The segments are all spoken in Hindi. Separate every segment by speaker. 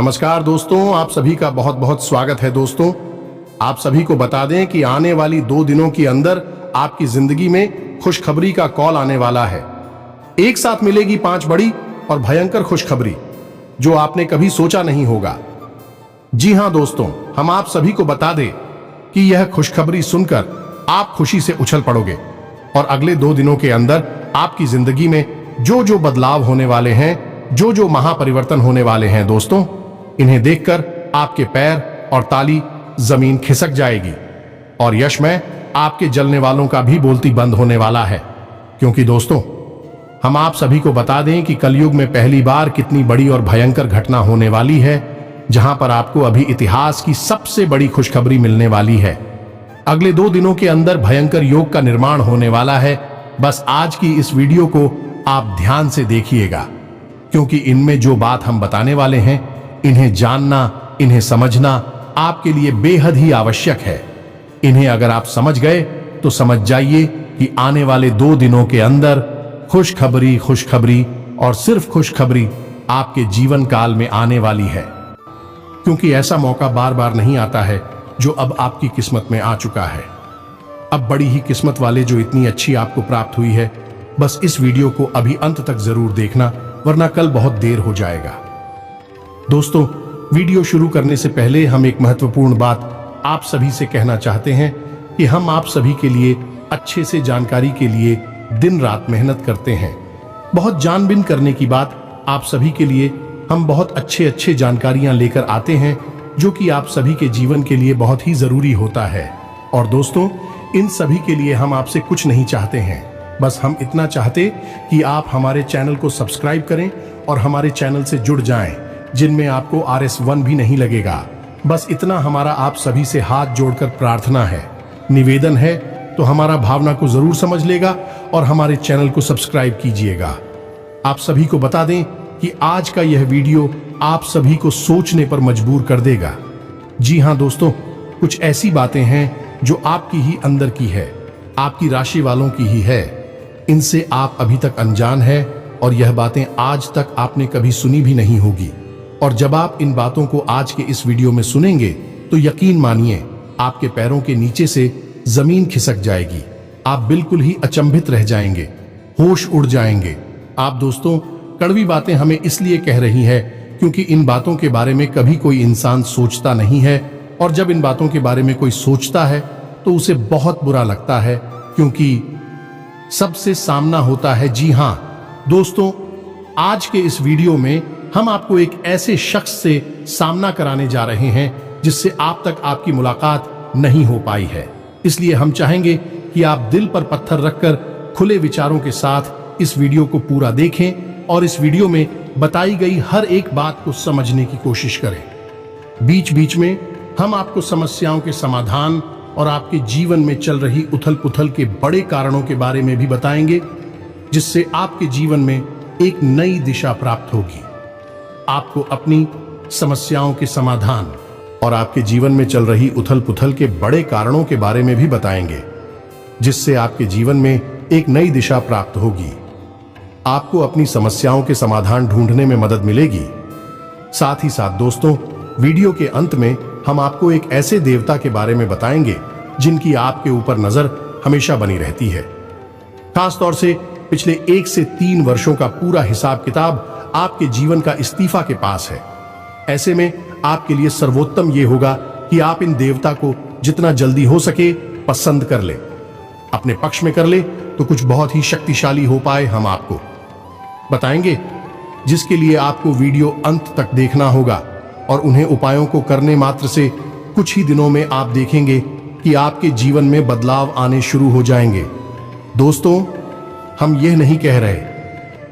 Speaker 1: नमस्कार दोस्तों, आप सभी का बहुत बहुत स्वागत है। दोस्तों, आप सभी को बता दें कि आने वाली 2 दिनों के अंदर आपकी जिंदगी में खुशखबरी का कॉल आने वाला है। एक साथ मिलेगी 5 बड़ी और भयंकर खुशखबरी जो आपने कभी सोचा नहीं होगा। जी हां दोस्तों, हम आप सभी को बता दें कि यह खुशखबरी सुनकर आप खुशी से उछल पड़ोगे और अगले 2 दिनों के अंदर आपकी जिंदगी में जो जो बदलाव होने वाले हैं, जो जो महापरिवर्तन होने वाले हैं दोस्तों, इन्हें देखकर आपके पैर और ताली जमीन खिसक जाएगी और यश में आपके जलने वालों का भी बोलती बंद होने वाला है। क्योंकि दोस्तों, हम आप सभी को बता दें कि कलयुग में पहली बार कितनी बड़ी और भयंकर घटना होने वाली है, जहां पर आपको अभी इतिहास की सबसे बड़ी खुशखबरी मिलने वाली है। अगले 2 दिनों के अंदर भयंकर योग का निर्माण होने वाला है। बस आज की इस वीडियो को आप ध्यान से देखिएगा, क्योंकि इनमें जो बात हम बताने वाले हैं, इन्हें जानना, इन्हें समझना आपके लिए बेहद ही आवश्यक है। इन्हें अगर आप समझ गए तो समझ जाइए कि आने वाले 2 दिनों के अंदर खुशखबरी खुशखबरी और सिर्फ खुशखबरी आपके जीवन काल में आने वाली है। क्योंकि ऐसा मौका बार बार नहीं आता है जो अब आपकी किस्मत में आ चुका है। अब बड़ी ही किस्मत वाले जो इतनी अच्छी आपको प्राप्त हुई है। बस इस वीडियो को अभी अंत तक जरूर देखना, वरना कल बहुत देर हो जाएगा। दोस्तों, वीडियो शुरू करने से पहले हम एक महत्वपूर्ण बात आप सभी से कहना चाहते हैं कि हम आप सभी के लिए अच्छे से जानकारी के लिए दिन रात मेहनत करते हैं। बहुत जानबीन करने की बात, आप सभी के लिए हम बहुत अच्छे जानकारियां लेकर आते हैं, जो कि आप सभी के जीवन के लिए बहुत ही जरूरी होता है। और दोस्तों, इन सभी के लिए हम आपसे कुछ नहीं चाहते हैं, बस हम इतना चाहते कि आप हमारे चैनल को सब्सक्राइब करें और हमारे चैनल से जुड़ जाएं, जिनमें आपको RS1 भी नहीं लगेगा। बस इतना हमारा आप सभी से हाथ जोड़कर प्रार्थना है, निवेदन है, तो हमारा भावना को जरूर समझ लेगा और हमारे चैनल को सब्सक्राइब कीजिएगा। आप सभी को बता दें कि आज का यह वीडियो आप सभी को सोचने पर मजबूर कर देगा। जी हां दोस्तों, कुछ ऐसी बातें हैं जो आपकी ही अंदर की है, आपकी राशि वालों की ही है। इनसे आप अभी तक अनजान है और यह बातें आज तक आपने कभी सुनी भी नहीं होगी। और जब आप इन बातों को आज के इस वीडियो में सुनेंगे तो यकीन मानिए, आपके पैरों के नीचे से जमीन खिसक जाएगी। आप बिल्कुल ही अचंभित रह जाएंगे, होश उड़ जाएंगे। आप दोस्तों, कड़वी बातें हमें इसलिए कह रही है क्योंकि इन बातों के बारे में कभी कोई इंसान सोचता नहीं है, और जब इन बातों के बारे में कोई सोचता है तो उसे बहुत बुरा लगता है, क्योंकि सबसे सामना होता है। जी हां दोस्तों, आज के इस वीडियो में हम आपको एक ऐसे शख्स से सामना कराने जा रहे हैं जिससे आप तक आपकी मुलाकात नहीं हो पाई है। इसलिए हम चाहेंगे कि आप दिल पर पत्थर रखकर खुले विचारों के साथ इस वीडियो को पूरा देखें और इस वीडियो में बताई गई हर एक बात को समझने की कोशिश करें। बीच बीच में हम आपको समस्याओं के समाधान और आपके जीवन में चल रही उथल पुथल के बड़े कारणों के बारे में भी बताएंगे, जिससे आपके जीवन में एक नई दिशा प्राप्त होगी। आपको अपनी समस्याओं के समाधान और आपके जीवन में चल रही उथल पुथल के बड़े कारणों के बारे में भी बताएंगे, जिससे आपके जीवन में एक नई दिशा प्राप्त होगी। आपको अपनी समस्याओं के समाधान ढूंढने में मदद मिलेगी। साथ ही साथ दोस्तों, वीडियो के अंत में हम आपको एक ऐसे देवता के बारे में बताएंगे जिनकी आपके ऊपर नजर हमेशा बनी रहती है। खास तौर से पिछले 1 से 3 वर्षों का पूरा हिसाब किताब आपके जीवन का इस्तीफा के पास है। ऐसे में आपके लिए सर्वोत्तम यह होगा कि आप इन देवता को जितना जल्दी हो सके पसंद कर ले, अपने पक्ष में कर ले, तो कुछ बहुत ही शक्तिशाली हो पाए हम आपको बताएंगे, जिसके लिए आपको वीडियो अंत तक देखना होगा। और उन्हें उपायों को करने मात्र से कुछ ही दिनों में आप देखेंगे कि आपके जीवन में बदलाव आने शुरू हो जाएंगे। दोस्तों, हम यह नहीं कह रहे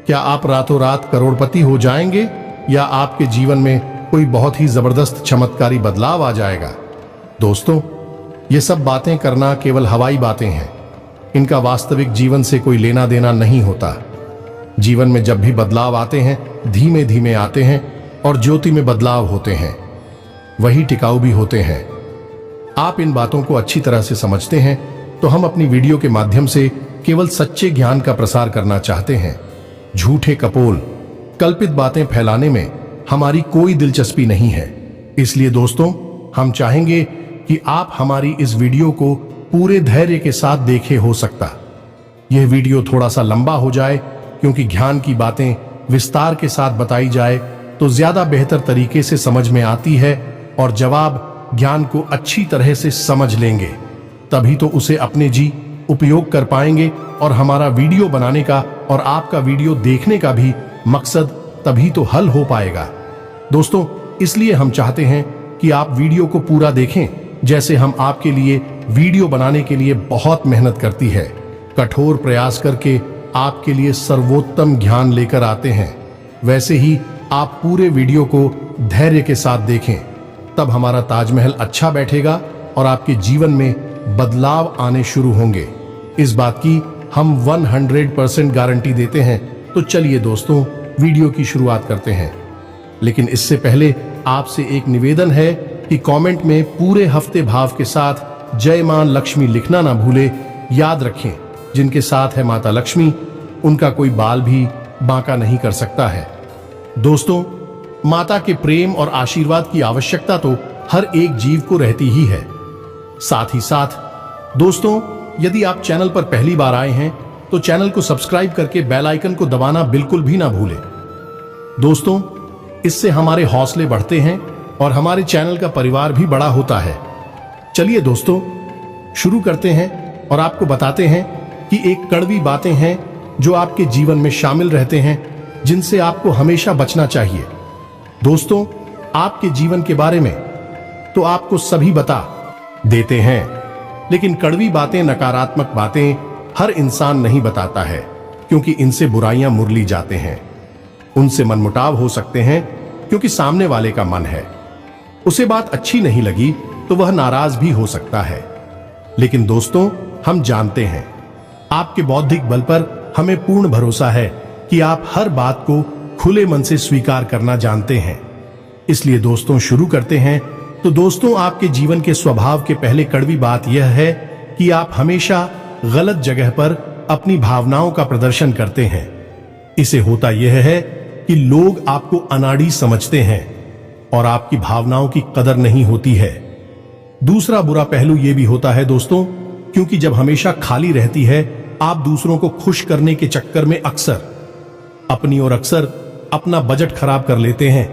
Speaker 1: क्या आप रातों रात करोड़पति हो जाएंगे या आपके जीवन में कोई बहुत ही जबरदस्त चमत्कारी बदलाव आ जाएगा। दोस्तों, ये सब बातें करना केवल हवाई बातें हैं। इनका वास्तविक जीवन से कोई लेना देना नहीं होता। जीवन में जब भी बदलाव आते हैं, धीमे धीमे आते हैं और ज्योति में बदलाव होते हैं, वही टिकाऊ भी होते हैं। आप इन बातों को अच्छी तरह से समझते हैं, तो हम अपनी वीडियो के माध्यम से केवल सच्चे ज्ञान का प्रसार करना चाहते हैं। झूठे कपोल, कल्पित बातें फैलाने में हमारी कोई दिलचस्पी नहीं है। इसलिए दोस्तों, हम चाहेंगे कि आप हमारी इस वीडियो को पूरे धैर्य के साथ देखें। हो सकता यह वीडियो थोड़ा सा लंबा हो जाए, क्योंकि ज्ञान की बातें विस्तार के साथ बताई जाए तो ज्यादा बेहतर तरीके से समझ में आती है और जब आप ज्ञान को अच्छी तरह से समझ लेंगे तभी तो उसे अपने जी उपयोग कर पाएंगे और हमारा वीडियो बनाने का और आपका वीडियो देखने का भी मकसद तभी तो हल हो पाएगा। दोस्तों, इसलिए हम चाहते हैं कि आप वीडियो को पूरा देखें। जैसे हम आपके लिए वीडियो बनाने के लिए बहुत मेहनत करती है, कठोर प्रयास करके आपके लिए सर्वोत्तम ज्ञान लेकर आते हैं, वैसे ही आप पूरे वीडियो को धैर्य के साथ देखें। तब हमारा ताजमहल अच्छा बैठेगा और आपके जीवन में बदलाव आने शुरू होंगे। इस बात की हम 100% गारंटी देते हैं। तो चलिए दोस्तों, वीडियो की शुरुआत करते हैं। लेकिन इससे पहले आपसे एक निवेदन है कि कमेंट में पूरे हफ्ते भाव के साथ जय मां लक्ष्मी लिखना ना भूले। याद रखें, जिनके साथ है माता लक्ष्मी, उनका कोई बाल भी बांका नहीं कर सकता है। दोस्तों, माता के प्रेम और आशीर्वाद की आवश्यकता तो हर एक जीव को रहती ही है। साथ ही साथ दोस्तों, यदि आप चैनल पर पहली बार आए हैं तो चैनल को सब्सक्राइब करके बेल आइकन को दबाना बिल्कुल भी ना भूलें। दोस्तों, इससे हमारे हौसले बढ़ते हैं और हमारे चैनल का परिवार भी बड़ा होता है। चलिए दोस्तों, शुरू करते हैं और आपको बताते हैं कि एक कड़वी बातें हैं जो आपके जीवन में शामिल रहते हैं, जिनसे आपको हमेशा बचना चाहिए। दोस्तों, आपके जीवन के बारे में तो आपको सभी बता देते हैं, लेकिन कड़वी बातें, नकारात्मक बातें हर इंसान नहीं बताता है, क्योंकि इनसे बुराइयां मुरली जाते हैं। उनसे मनमुटाव हो सकते हैं, क्योंकि सामने वाले का मन है, उसे बात अच्छी नहीं लगी तो वह नाराज भी हो सकता है। लेकिन दोस्तों, हम जानते हैं, आपके बौद्धिक बल पर हमें पूर्ण भरोसा है कि आप हर बात को खुले मन से स्वीकार करना जानते हैं। इसलिए दोस्तों, शुरू करते हैं। तो दोस्तों, आपके जीवन के स्वभाव के पहले कड़वी बात यह है कि आप हमेशा गलत जगह पर अपनी भावनाओं का प्रदर्शन करते हैं। इसे होता यह है कि लोग आपको अनाड़ी समझते हैं और आपकी भावनाओं की कदर नहीं होती है। दूसरा बुरा पहलू यह भी होता है दोस्तों, क्योंकि जब हमेशा खाली रहती है, आप दूसरों को खुश करने के चक्कर में अक्सर अपना बजट खराब कर लेते हैं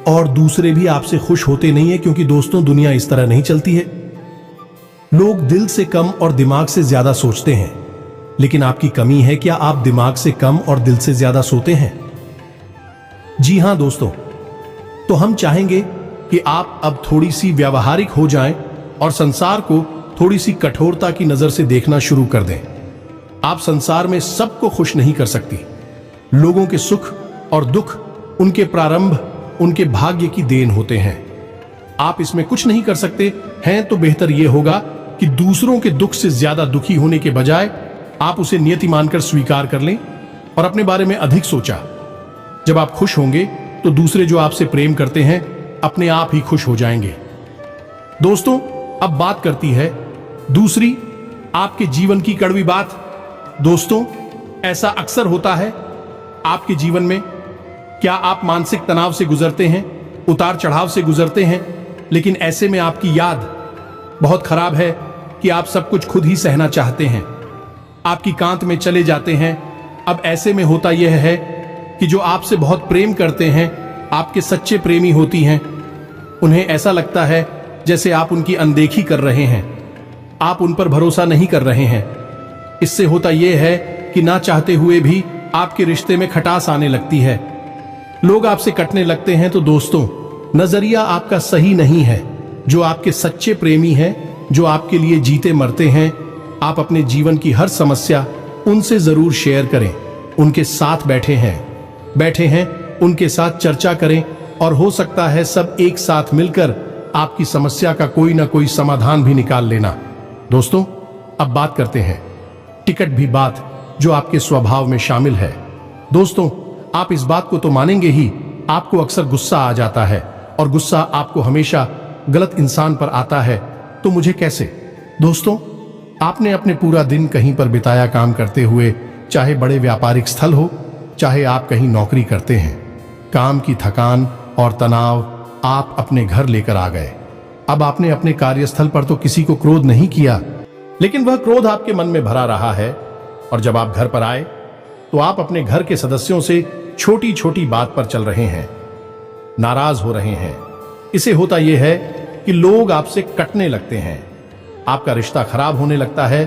Speaker 1: और दूसरे भी आपसे खुश होते नहीं है, क्योंकि दोस्तों, दुनिया इस तरह नहीं चलती है। लोग दिल से कम और दिमाग से ज्यादा सोचते हैं, लेकिन आपकी कमी है, क्या आप दिमाग से कम और दिल से ज्यादा सोते हैं? जी हां दोस्तों, तो हम चाहेंगे कि आप अब थोड़ी सी व्यावहारिक हो जाएं और संसार को थोड़ी सी कठोरता की नजर से देखना शुरू कर दें। आप संसार में सबको खुश नहीं कर सकती। लोगों के सुख और दुख उनके प्रारंभ, उनके भाग्य की देन होते हैं। आप इसमें कुछ नहीं कर सकते हैं, तो बेहतर यह होगा कि दूसरों के दुख से ज्यादा दुखी होने के बजाय आप उसे नियति मानकर स्वीकार कर लें और अपने बारे में अधिक सोचा। जब आप खुश होंगे तो दूसरे जो आपसे प्रेम करते हैं अपने आप ही खुश हो जाएंगे। दोस्तों, अब बात करती है दूसरी आपके जीवन की कड़वी बात। दोस्तों, ऐसा अक्सर होता है आपके जीवन में। क्या आप मानसिक तनाव से गुजरते हैं, उतार चढ़ाव से गुजरते हैं, लेकिन ऐसे में आपकी याद बहुत खराब है कि आप सब कुछ खुद ही सहना चाहते हैं, आपकी कांत में चले जाते हैं। अब ऐसे में होता यह है कि जो आपसे बहुत प्रेम करते हैं, आपके सच्चे प्रेमी होती हैं, उन्हें ऐसा लगता है जैसे आप उनकी अनदेखी कर रहे हैं, आप उन पर भरोसा नहीं कर रहे हैं। इससे होता यह है कि ना चाहते हुए भी आपके रिश्ते में खटास आने लगती है, लोग आपसे कटने लगते हैं। तो दोस्तों, नजरिया आपका सही नहीं है। जो आपके सच्चे प्रेमी हैं, जो आपके लिए जीते मरते हैं, आप अपने जीवन की हर समस्या उनसे जरूर शेयर करें। उनके साथ बैठे हैं, उनके साथ चर्चा करें और हो सकता है सब एक साथ मिलकर आपकी समस्या का कोई ना कोई समाधान भी निकाल लेना। दोस्तों, अब बात करते हैं टिकट भी बात जो आपके स्वभाव में शामिल है। दोस्तों, आप इस बात को तो मानेंगे ही, आपको अक्सर गुस्सा आ जाता है और गुस्सा आपको हमेशा गलत इंसान पर आता है। तो मुझे कैसे? दोस्तों, आपने अपने पूरा दिन कहीं पर बिताया काम करते हुए, चाहे बड़े व्यापारिक स्थल हो, चाहे आप कहीं नौकरी करते हैं। काम की थकान और तनाव आप अपने घर लेकर आ गए। अब आपने अपने कार्यस्थल पर तो किसी को क्रोध नहीं किया, लेकिन वह क्रोध आपके मन में भरा रहा है। और जब आप घर पर आए तो आप अपने घर के सदस्यों से छोटी छोटी बात पर चल रहे हैं, नाराज हो रहे हैं। इसे होता यह है कि लोग आपसे कटने लगते हैं, आपका रिश्ता खराब होने लगता है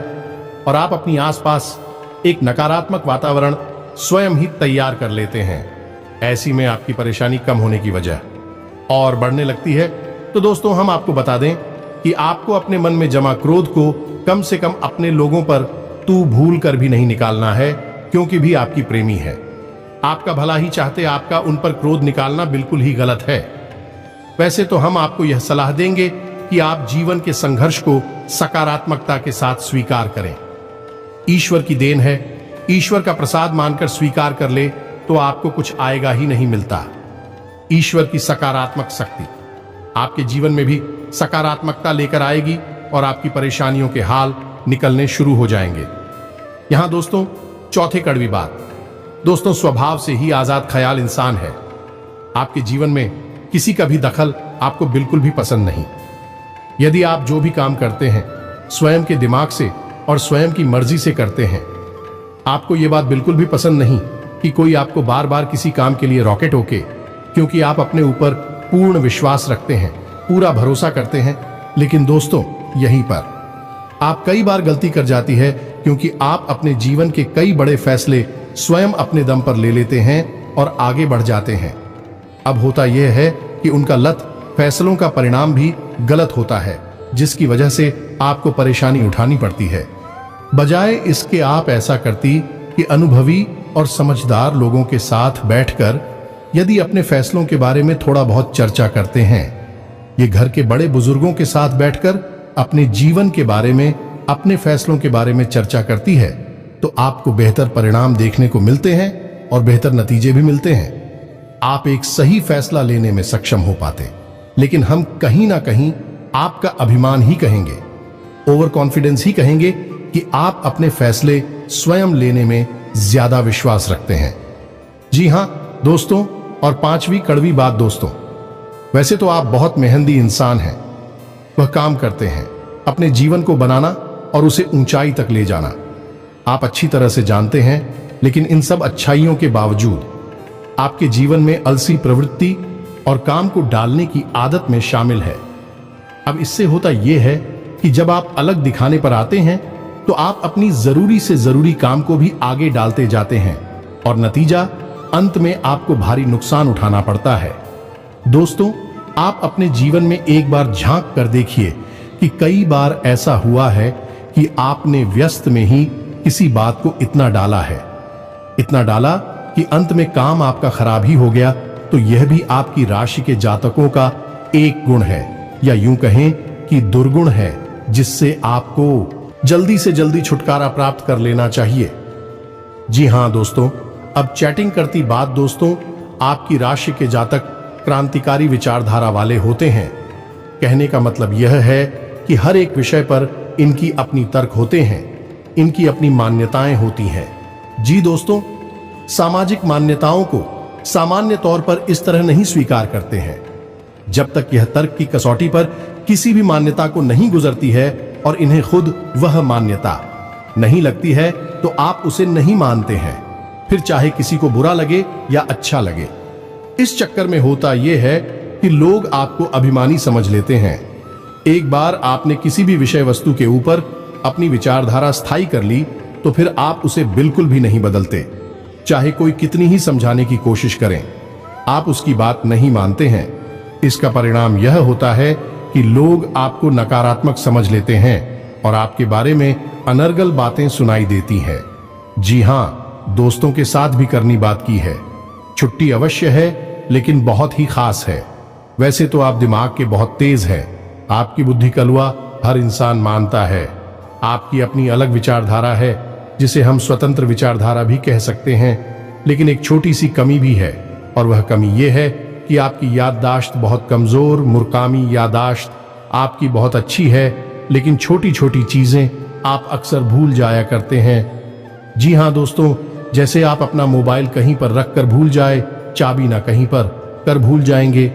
Speaker 1: और आप अपनी आसपास एक नकारात्मक वातावरण स्वयं ही तैयार कर लेते हैं। ऐसी में आपकी परेशानी कम होने की वजह और बढ़ने लगती है। तो दोस्तों, हम आपको बता दें कि आपको अपने मन में जमा क्रोध को कम से कम अपने लोगों पर तू भूल कर भी नहीं निकालना है, क्योंकि भी आपकी प्रेमी है। आपका भला ही चाहते आपका उन पर क्रोध निकालना बिल्कुल ही गलत है। वैसे तो हम आपको यह सलाह देंगे कि आप जीवन के संघर्ष को सकारात्मकता के साथ स्वीकार करें। ईश्वर की देन है, ईश्वर का प्रसाद मानकर स्वीकार कर ले तो आपको कुछ आएगा ही नहीं मिलता। ईश्वर की सकारात्मक शक्ति आपके जीवन में भी सकारात्मकता लेकर आएगी और आपकी परेशानियों के हाल निकलने शुरू हो जाएंगे। यहां दोस्तों, चौथे कड़वी बात, दोस्तों स्वभाव से ही आजाद ख्याल इंसान है। आपके जीवन में किसी का भी दखल आपको बिल्कुल भी पसंद नहीं। यदि आप जो भी काम करते हैं स्वयं के दिमाग से और स्वयं की मर्जी से करते हैं, आपको यह बात बिल्कुल भी पसंद नहीं कि कोई आपको बार बार किसी काम के लिए रॉकेट होके, क्योंकि आप अपने ऊपर पूर्ण विश्वास रखते हैं, पूरा भरोसा करते हैं। लेकिन दोस्तों, यहीं पर आप कई बार गलती कर जाती है, क्योंकि आप अपने जीवन के कई बड़े फैसले स्वयं अपने दम पर ले लेते हैं और आगे बढ़ जाते हैं। अब होता यह है कि उनका लत फैसलों का परिणाम भी गलत होता है, जिसकी वजह से आपको परेशानी उठानी पड़ती है। बजाय इसके आप ऐसा करती कि अनुभवी और समझदार लोगों के साथ बैठकर यदि अपने फैसलों के बारे में थोड़ा बहुत चर्चा करते हैं, ये घर के बड़े बुजुर्गों के साथ बैठकर अपने जीवन के बारे में, अपने फैसलों के बारे में चर्चा करती है, तो आपको बेहतर परिणाम देखने को मिलते हैं और बेहतर नतीजे भी मिलते हैं। आप एक सही फैसला लेने में सक्षम हो पाते। लेकिन हम कहीं ना कहीं आपका अभिमान ही कहेंगे, ओवर कॉन्फिडेंस ही कहेंगे कि आप अपने फैसले स्वयं लेने में ज्यादा विश्वास रखते हैं। जी हां दोस्तों, और पांचवी कड़वी बात दोस्तों, वैसे तो आप बहुत मेहनती इंसान हैं। वह काम करते हैं अपने जीवन को बनाना और उसे ऊंचाई तक ले जाना। आप अच्छी तरह से जानते हैं, लेकिन इन सब अच्छाइयों के बावजूद आपके जीवन में अलसी प्रवृत्ति और काम को डालने की आदत में शामिल है। अब इससे होता यह है कि जब आप अलग दिखाने पर आते हैं तो आप अपनी जरूरी से जरूरी काम को भी आगे डालते जाते हैं और नतीजा अंत में आपको भारी नुकसान उठाना पड़ता है। दोस्तों, आप अपने जीवन में एक बार झांक कर देखिए कि कई बार ऐसा हुआ है कि आपने व्यस्त में ही किसी बात को इतना डाला है, इतना डाला कि अंत में काम आपका खराब ही हो गया। तो यह भी आपकी राशि के जातकों का एक गुण है, या यूं कहें कि दुर्गुण है, जिससे आपको जल्दी से जल्दी छुटकारा प्राप्त कर लेना चाहिए। जी हां दोस्तों, अब चैटिंग करती बात दोस्तों, आपकी राशि के जातक क्रांतिकारी विचारधारा वाले होते हैं। कहने का मतलब यह है कि हर एक विषय पर इनकी अपनी तर्क होते हैं, इनकी अपनी मान्यताएं होती हैं। जी दोस्तों, सामाजिक मान्यताओं को सामान्य तौर पर इस तरह नहीं स्वीकार करते हैं। जब तक यह तर्क की कसौटी पर किसी भी मान्यता को नहीं गुजरती है और इन्हें खुद वह मान्यता नहीं लगती है, तो आप उसे नहीं मानते हैं, फिर चाहे किसी को बुरा लगे या अच्छा लगे। इस चक्कर में होता यह है कि लोग आपको अभिमानी समझ लेते हैं। एक बार आपने किसी भी विषय वस्तु के ऊपर अपनी विचारधारा स्थायी कर ली, तो फिर आप उसे बिल्कुल भी नहीं बदलते। चाहे कोई कितनी ही समझाने की कोशिश करें, आप उसकी बात नहीं मानते हैं। इसका परिणाम यह होता है कि लोग आपको नकारात्मक समझ लेते हैं और आपके बारे में अनर्गल बातें सुनाई देती हैं। जी हां, दोस्तों के साथ भी करनी बात की है। छुट्टी अवश्य है, लेकिन बहुत ही खास है। वैसे तो आप दिमाग के बहुत तेज हैं, आपकी बुद्धि कलुआ हर इंसान मानता है। आपकी अपनी अलग विचारधारा है, जिसे हम स्वतंत्र विचारधारा भी कह सकते हैं। लेकिन एक छोटी सी कमी भी है, और वह कमी यह है कि आपकी याददाश्त बहुत कमजोर, मुर्कामी याददाश्त आपकी बहुत अच्छी है, लेकिन छोटी छोटी चीजें आप अक्सर भूल जाया करते हैं। जी हां दोस्तों, जैसे आप अपना मोबाइल कहीं पर रखकर भूल जाए, चाबी ना कहीं पर, कर भूल जाएंगे,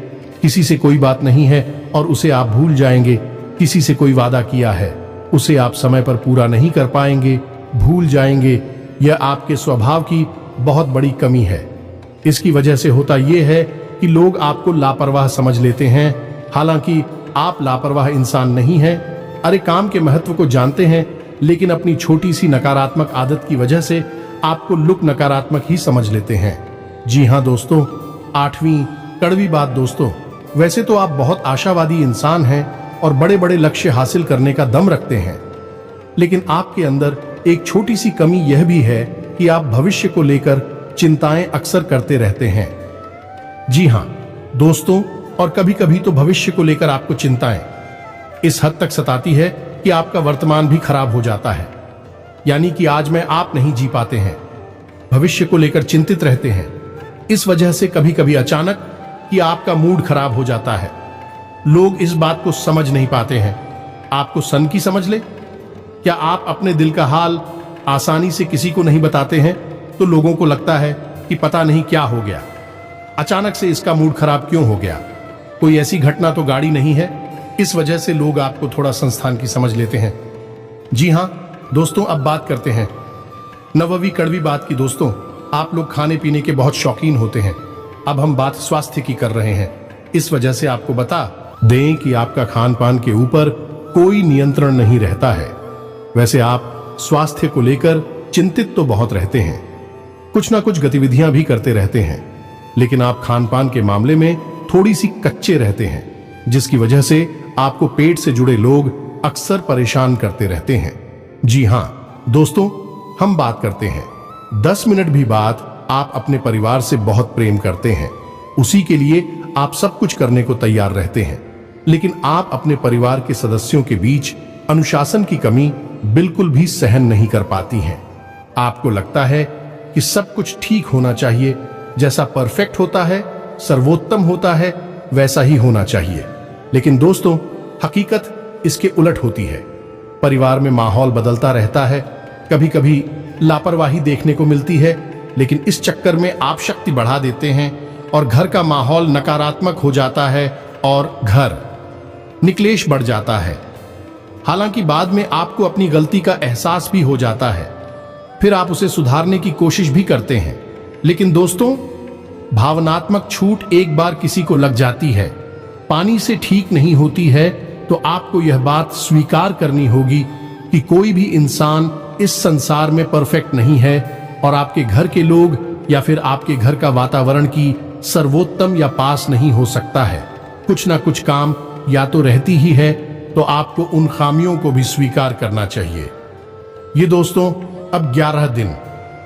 Speaker 1: किसी से कोई बात नहीं है और उसे आप भूल जाएंगे, किसी से कोई वादा किया है उसे आप समय पर पूरा नहीं कर पाएंगे, भूल जाएंगे। यह आपके स्वभाव की बहुत बड़ी कमी है। इसकी वजह से होता यह है कि लोग आपको लापरवाह समझ लेते हैं, हालांकि आप लापरवाह इंसान नहीं हैं। अरे काम के महत्व को जानते हैं, लेकिन अपनी छोटी सी नकारात्मक आदत की वजह से आपको लुक नकारात्मक ही समझ लेते हैं। जी हाँ दोस्तों, 8वीं कड़वी बात दोस्तों, वैसे तो आप बहुत आशावादी इंसान हैं और बड़े बड़े लक्ष्य हासिल करने का दम रखते हैं, लेकिन आपके अंदर एक छोटी सी कमी यह भी है कि आप भविष्य को लेकर चिंताएं अक्सर करते रहते हैं। जी हाँ दोस्तों, और कभी कभी तो भविष्य को लेकर आपको चिंताएं इस हद तक सताती है कि आपका वर्तमान भी खराब हो जाता है, यानी कि आज में आप नहीं जी पाते हैं, भविष्य को लेकर चिंतित रहते हैं। इस वजह से कभी कभी अचानक कि आपका मूड खराब हो जाता है। लोग इस बात को समझ नहीं पाते हैं। आपको सनकी समझ ले। क्या आप अपने दिल का हाल आसानी से किसी को नहीं बताते हैं तो लोगों को लगता है कि पता नहीं क्या हो गया, अचानक से इसका मूड खराब क्यों हो गया, कोई ऐसी घटना तो गाड़ी नहीं है। इस वजह से लोग आपको थोड़ा संस्थान की समझ लेते हैं। जी हाँ दोस्तों, अब बात करते हैं 9वीं कड़वी बात की। दोस्तों, आप लोग खाने पीने के बहुत शौकीन होते हैं। अब हम बात स्वास्थ्य की कर रहे हैं। इस वजह से आपको बता दें कि आपका खान पान के ऊपर कोई नियंत्रण नहीं रहता है। वैसे आप स्वास्थ्य को लेकर चिंतित तो बहुत रहते हैं, कुछ ना कुछ गतिविधियां भी करते रहते हैं, लेकिन आप खान पान के मामले में थोड़ी सी कच्चे रहते हैं, जिसकी वजह से आपको पेट से जुड़े लोग अक्सर परेशान करते रहते हैं। जी हाँ दोस्तों, हम बात करते हैं 10 मिनट भी बात आप अपने परिवार से बहुत प्रेम करते हैं, उसी के लिए आप सब कुछ करने को तैयार रहते हैं, लेकिन आप अपने परिवार के सदस्यों के बीच अनुशासन की कमी बिल्कुल भी सहन नहीं कर पाती हैं। आपको लगता है कि सब कुछ ठीक होना चाहिए, जैसा परफेक्ट होता है, सर्वोत्तम होता है, वैसा ही होना चाहिए। लेकिन दोस्तों, हकीकत इसके उलट होती है। परिवार में माहौल बदलता रहता है, कभी कभी लापरवाही देखने को मिलती है, लेकिन इस चक्कर में आप शक्ति बढ़ा देते हैं और घर का माहौल नकारात्मक हो जाता है और घर निक्लेश बढ़ जाता है। हालांकि बाद में आपको अपनी गलती का एहसास भी हो जाता है, फिर आप उसे सुधारने की कोशिश भी करते हैं। लेकिन दोस्तों, भावनात्मक छूट एक बार किसी को लग जाती है, पानी से ठीक नहीं होती है, तो आपको यह बात स्वीकार करनी होगी कि कोई भी इंसान इस संसार में परफेक्ट नहीं है और आपके घर के लोग या फिर आपके घर का वातावरण की सर्वोत्तम या पास नहीं हो सकता है। कुछ ना कुछ काम या तो रहती ही है, तो आपको उन खामियों को भी स्वीकार करना चाहिए। ये दोस्तों, अब 11 दिन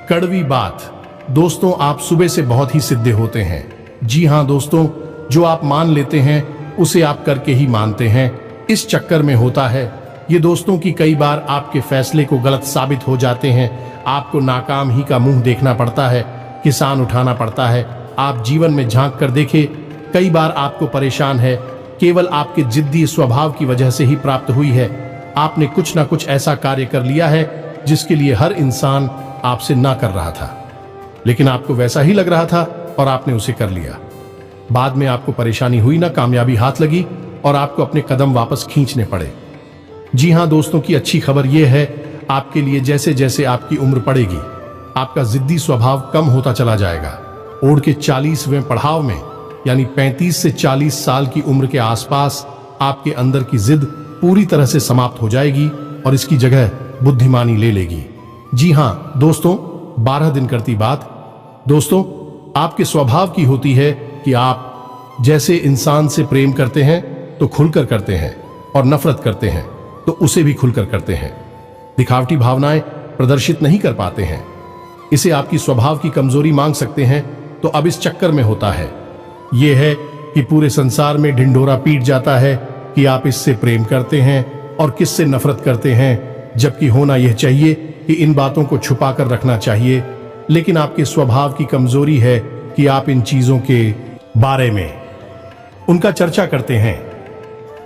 Speaker 1: कड़वी बात। दोस्तों, आप सुबह से बहुत ही सिद्धे होते हैं। जी हाँ दोस्तों, जो आप मान लेते हैं उसे आप करके ही मानते हैं। इस चक्कर में होता है ये दोस्तों कि कई बार आपके फैसले को गलत साबित हो जाते हैं। आपको नाकाम ही का मुंह देखना पड़ता है, किसान उठाना पड़ता है। आप जीवन में झांक कर देखें, कई बार आपको परेशान है केवल आपके जिद्दी स्वभाव की वजह से ही प्राप्त हुई है। आपने कुछ ना कुछ ऐसा कार्य कर लिया है जिसके लिए हर इंसान आपसे ना कर रहा था, लेकिन आपको वैसा ही लग रहा था और आपने उसे कर लिया। बाद में आपको परेशानी हुई, ना कामयाबी हाथ लगी और आपको अपने कदम वापस खींचने पड़े। जी हाँ दोस्तों, की अच्छी खबर यह है आपके लिए, जैसे जैसे आपकी उम्र बढ़ेगी आपका जिद्दी स्वभाव कम होता चला जाएगा। ओढ़ के 40वें पड़ाव में, यानी 35 से 40 साल की उम्र के आसपास आपके अंदर की जिद पूरी तरह से समाप्त हो जाएगी और इसकी जगह बुद्धिमानी ले लेगी। जी हाँ दोस्तों, 12 दिन करती बात। दोस्तों, आपके स्वभाव की होती है कि आप जैसे इंसान से प्रेम करते हैं तो खुलकर करते हैं और नफरत करते हैं तो उसे भी खुलकर करते हैं। दिखावटी भावनाएं प्रदर्शित नहीं कर पाते हैं। इसे आपकी स्वभाव की कमजोरी मांग सकते हैं। तो अब इस चक्कर में होता है यह है कि पूरे संसार में ढिंढोरा पीट जाता है कि आप इससे प्रेम करते हैं और किससे नफरत करते हैं, जबकि होना यह चाहिए कि इन बातों को छुपा कर रखना चाहिए। लेकिन आपके स्वभाव की कमजोरी है कि आप इन चीजों के बारे में उनका चर्चा करते हैं।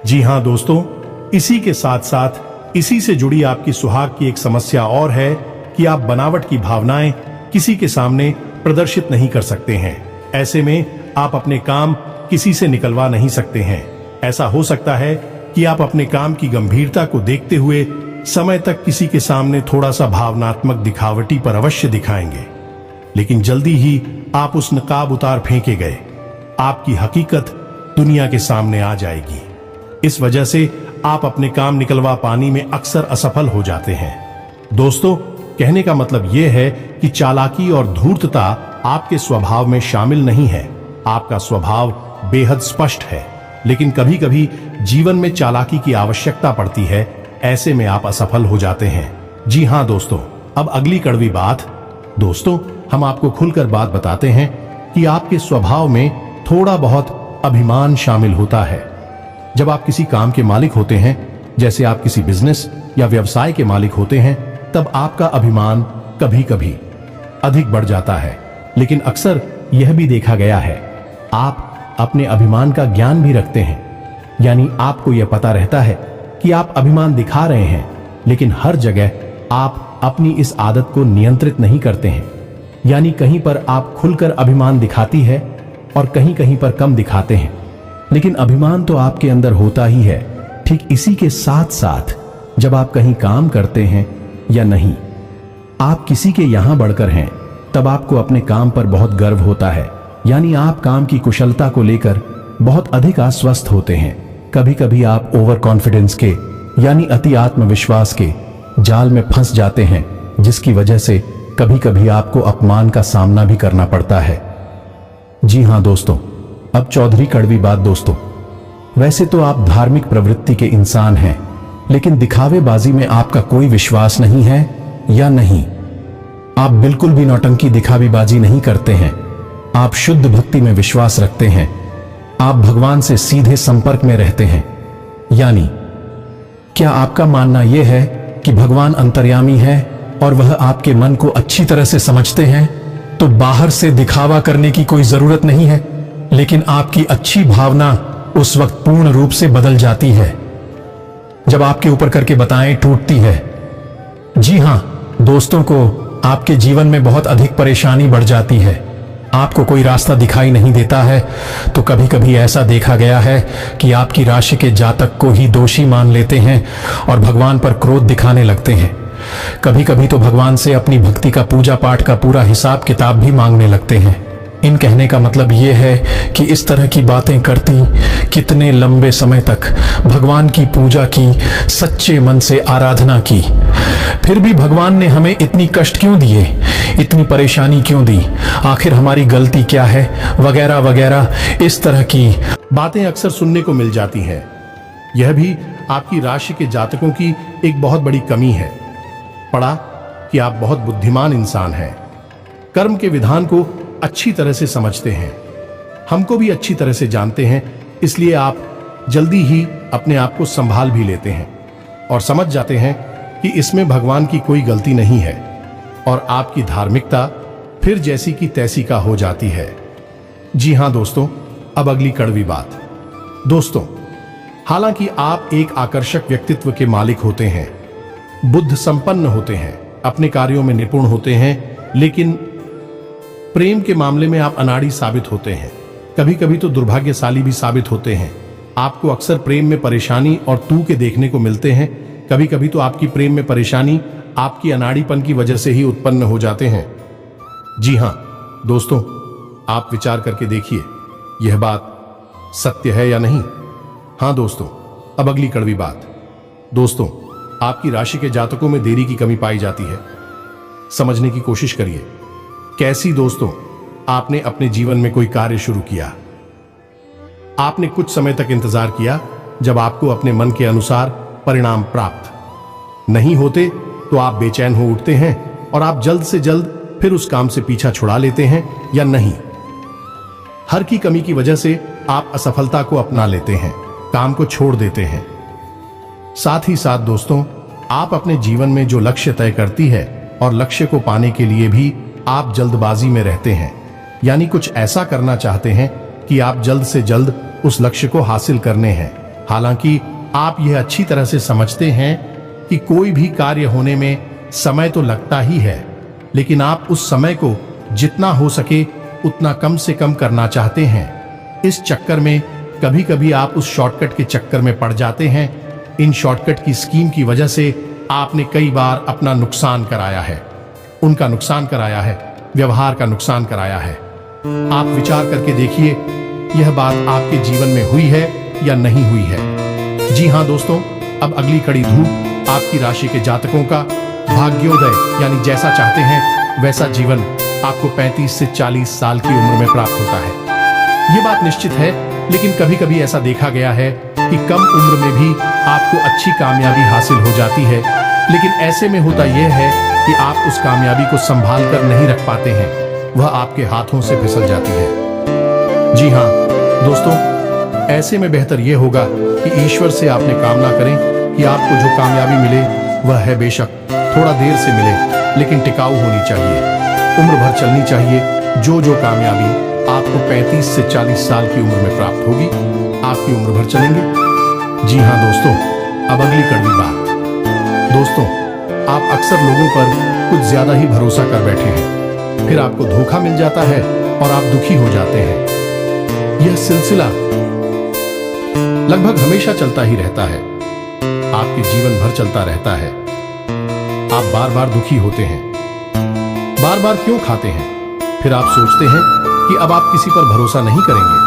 Speaker 1: जी हाँ दोस्तों, इसी के साथ साथ इसी से जुड़ी आपकी सुहाग की एक समस्या और है कि आप बनावट की भावनाएं किसी के सामने प्रदर्शित नहीं कर सकते हैं। ऐसे में आप अपने काम किसी से निकलवा नहीं सकते हैं। ऐसा हो सकता है कि आप अपने काम की गंभीरता को देखते हुए समय तक किसी के सामने थोड़ा सा भावनात्मक दिखावटी पर अवश्य दिखाएंगे, लेकिन जल्दी ही आप उस नकाब उतार फेंके गए। आपकी हकीकत दुनिया के सामने आ जाएगी। इस वजह से आप अपने काम निकलवा पाने में अक्सर असफल हो जाते हैं। दोस्तों, कहने का मतलब यह है कि चालाकी और धूर्तता आपके स्वभाव में शामिल नहीं है। आपका स्वभाव बेहद स्पष्ट है, लेकिन कभी कभी जीवन में चालाकी की आवश्यकता पड़ती है। ऐसे में आप असफल हो जाते हैं। जी हाँ दोस्तों, अब अगली कड़वी बात। दोस्तों, हम आपको खुलकर बात बताते हैं कि आपके स्वभाव में थोड़ा बहुत अभिमान शामिल होता है। जब आप किसी काम के मालिक होते हैं, जैसे आप किसी बिजनेस या व्यवसाय के मालिक होते हैं, तब आपका अभिमान कभी कभी अधिक बढ़ जाता है। लेकिन अक्सर यह भी देखा गया है, आप अपने अभिमान का ज्ञान भी रखते हैं। यानी आपको यह पता रहता है कि आप अभिमान दिखा रहे हैं, लेकिन हर जगह आप अपनी इस आदत को नियंत्रित नहीं करते हैं। यानी कहीं पर आप खुलकर अभिमान दिखाती है और कहीं कहीं पर कम दिखाते हैं। लेकिन अभिमान तो आपके अंदर होता ही है। ठीक इसी के साथ साथ जब आप कहीं काम करते हैं या नहीं, आप किसी के यहां बढ़कर हैं, तब आपको अपने काम पर बहुत गर्व होता है। यानी आप काम की कुशलता को लेकर बहुत अधिक आश्वस्त होते हैं। कभी कभी आप ओवर कॉन्फिडेंस के यानी अति आत्मविश्वास के जाल में फंस जाते हैं, जिसकी वजह से कभी कभी आपको अपमान का सामना भी करना पड़ता है। जी हाँ दोस्तों, अब चौधरी कड़वी बात। दोस्तों, वैसे तो आप धार्मिक प्रवृत्ति के इंसान हैं, लेकिन दिखावेबाजी में आपका कोई विश्वास नहीं है या नहीं? आप बिल्कुल भी नौटंकी दिखावेबाजी नहीं करते हैं। आप शुद्ध भक्ति में विश्वास रखते हैं। आप भगवान से सीधे संपर्क में रहते हैं। यानी क्या आपका मानना यह है कि भगवान अंतर्यामी है और वह आपके मन को अच्छी तरह से समझते हैं, तो बाहर से दिखावा करने की कोई जरूरत नहीं है? लेकिन आपकी अच्छी भावना उस वक्त पूर्ण रूप से बदल जाती है जब आपके ऊपर करके बताएं टूटती है। जी हां दोस्तों, को आपके जीवन में बहुत अधिक परेशानी बढ़ जाती है। आपको कोई रास्ता दिखाई नहीं देता है, तो कभी कभी ऐसा देखा गया है कि आपकी राशि के जातक को ही दोषी मान लेते हैं और भगवान पर क्रोध दिखाने लगते हैं। कभी कभी तो भगवान से अपनी भक्ति का, पूजा पाठ का पूरा हिसाब किताब भी मांगने लगते हैं। इन कहने का मतलब यह है कि इस तरह की बातें करती कितने लंबे समय तक भगवान की पूजा की, सच्चे मन से आराधना की, फिर भी भगवान ने हमें इतनी कष्ट क्यों दिए, इतनी परेशानी क्यों दी, आखिर हमारी गलती क्या है, वगैरह वगैरह। इस तरह की बातें अक्सर सुनने को मिल जाती हैं। यह भी आपकी राशि के जातकों की एक बहुत बड़ी कमी है। पढ़ा कि आप बहुत बुद्धिमान इंसान हैं, कर्म के विधान को अच्छी तरह से समझते हैं, हमको भी अच्छी तरह से जानते हैं, इसलिए आप जल्दी ही अपने आप को संभाल भी लेते हैं और समझ जाते हैं कि इसमें भगवान की कोई गलती नहीं है और आपकी धार्मिकता फिर जैसी की तैसी का हो जाती है। जी हां दोस्तों, अब अगली कड़वी बात। दोस्तों, हालांकि आप एक आकर्षक व्यक्तित्व के मालिक होते हैं, बुद्ध संपन्न होते हैं, अपने कार्यों में निपुण होते हैं, लेकिन प्रेम के मामले में आप अनाड़ी साबित होते हैं। कभी कभी तो दुर्भाग्यशाली भी साबित होते हैं। आपको अक्सर प्रेम में परेशानी और तूके देखने को मिलते हैं। कभी कभी तो आपकी प्रेम में परेशानी आपकी अनाड़ीपन की वजह से ही उत्पन्न हो जाते हैं। जी हां दोस्तों, आप विचार करके देखिए, यह बात सत्य है या नहीं। हां दोस्तों, अब अगली कड़वी बात। दोस्तों, आपकी राशि के जातकों में देरी की कमी पाई जाती है। समझने की कोशिश करिए। कैसी? दोस्तों, आपने अपने जीवन में कोई कार्य शुरू किया, आपने कुछ समय तक इंतजार किया, जब आपको अपने मन के अनुसार परिणाम प्राप्त नहीं होते तो आप बेचैन हो उठते हैं और आप जल्द से जल्द फिर उस काम से पीछा छुड़ा लेते हैं या नहीं। हर की कमी की वजह से आप असफलता को अपना लेते हैं, काम को छोड़ देते हैं। साथ ही साथ दोस्तों, आप अपने जीवन में जो लक्ष्य तय करती है और लक्ष्य को पाने के लिए भी आप जल्दबाजी में रहते हैं। यानी कुछ ऐसा करना चाहते हैं कि आप जल्द से जल्द उस लक्ष्य को हासिल करने हैं। हालांकि आप यह अच्छी तरह से समझते हैं कि कोई भी कार्य होने में समय तो लगता ही है, लेकिन आप उस समय को जितना हो सके उतना कम से कम करना चाहते हैं। इस चक्कर में कभी कभी आप उस शॉर्टकट के चक्कर में पड़ जाते हैं। इन शॉर्टकट की स्कीम की वजह से आपने कई बार अपना नुकसान कराया है, उनका नुकसान कराया है, व्यवहार का नुकसान कराया है। आप विचार करके देखिए, यह बात आपके जीवन में हुई है या नहीं हुई है। जी हाँ दोस्तों, अब अगली कड़ी धूप आपकी राशि के जातकों का भाग्योदय यानी जैसा चाहते हैं वैसा जीवन आपको 35 से 40 साल की उम्र में प्राप्त होता है। ये बात निश्चित है, लेकिन कभी कभी ऐसा देखा गया है कि कम उम्र में भी आपको अच्छी कामयाबी हासिल हो जाती है, लेकिन ऐसे में होता यह है कि आप उस कामयाबी को संभाल कर नहीं रख पाते हैं, वह आपके हाथों से फिसल जाती है। जी हाँ दोस्तों, ऐसे में बेहतर यह होगा कि ईश्वर से आपने कामना करें कि आपको जो कामयाबी मिले वह है बेशक थोड़ा देर से मिले, लेकिन टिकाऊ होनी चाहिए, उम्र भर चलनी चाहिए। जो कामयाबी आपको 35 से 40 साल की उम्र में प्राप्त होगी, आपकी उम्र भर चलेंगे। जी हाँ दोस्तों, अब अगली कड़वी बात। दोस्तों, आप अक्सर लोगों पर कुछ ज्यादा ही भरोसा कर बैठे हैं, फिर आपको धोखा मिल जाता है और आप दुखी हो जाते हैं। यह सिलसिला लगभग हमेशा चलता ही रहता है, आपके जीवन भर चलता रहता है। आप बार बार दुखी होते हैं, बार बार क्यों खाते हैं, फिर आप सोचते हैं कि अब आप किसी पर भरोसा नहीं करेंगे,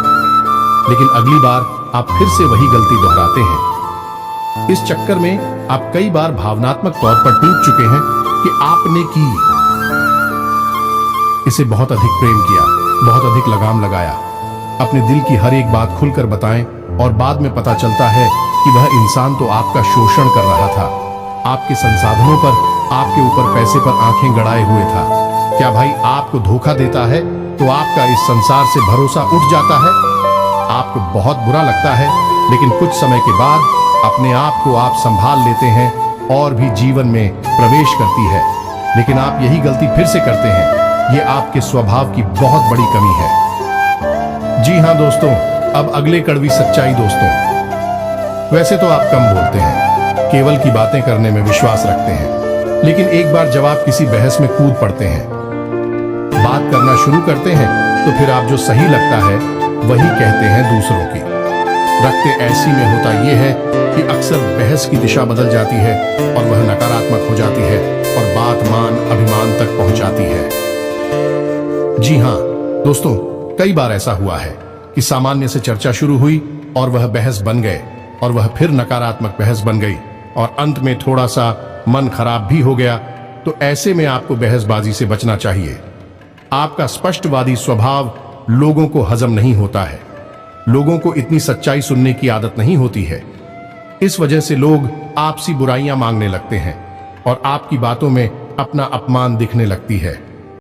Speaker 1: लेकिन अगली बार आप फिर से वही गलती दोहराते हैं। इस चक्कर में आप कई बार भावनात्मक तौर पर टूट चुके हैं कि आपने की इसे बहुत अधिक प्रेम किया, बहुत अधिक लगाम लगाया, अपने दिल की हर एक बात खुलकर बताएं, और बाद में पता चलता है कि वह इंसान तो आपका शोषण कर रहा था, आपके संसाधनों पर, आपके ऊपर पैसे पर आंखें गड़ाए हुए था। क्या भाई आपको धोखा देता है तो आपका इस संसार से भरोसा उठ जाता है, आपको बहुत बुरा लगता है, लेकिन कुछ समय के बाद अपने आप को आप संभाल लेते हैं और भी जीवन में प्रवेश करती है। लेकिन आप यही गलती फिर से करते हैं, ये आपके स्वभाव की बहुत बड़ी कमी है। जी हाँ दोस्तों, अब अगले कड़वी सच्चाई। दोस्तों, वैसे तो आप कम बोलते हैं, केवल की बातें करने में विश्वास रखते हैं, लेकिन एक बार जब आप किसी बहस में कूद पड़ते हैं, बात करना शुरू करते हैं, तो फिर आप जो सही लगता है वही कहते हैं दूसरों की। रखते ऐसी में होता यह है कि अक्सर बहस की दिशा बदल जाती है और वह नकारात्मक हो जाती है और बात मान अभिमान तक पहुंचाती है। जी हाँ दोस्तों, कई बार ऐसा हुआ है कि सामान्य से चर्चा शुरू हुई और वह बहस बन गए, और वह फिर नकारात्मक बहस बन गई, और अंत में थोड़ा सा मन खराब भी हो गया। तो ऐसे में आपको बहसबाजी से बचना चाहिए। आपका स्पष्टवादी स्वभाव लोगों को हजम नहीं होता है, लोगों को इतनी सच्चाई सुनने की आदत नहीं होती है। इस वजह से लोग आपसी बुराइयां मांगने लगते हैं और आपकी बातों में अपना अपमान दिखने लगती है।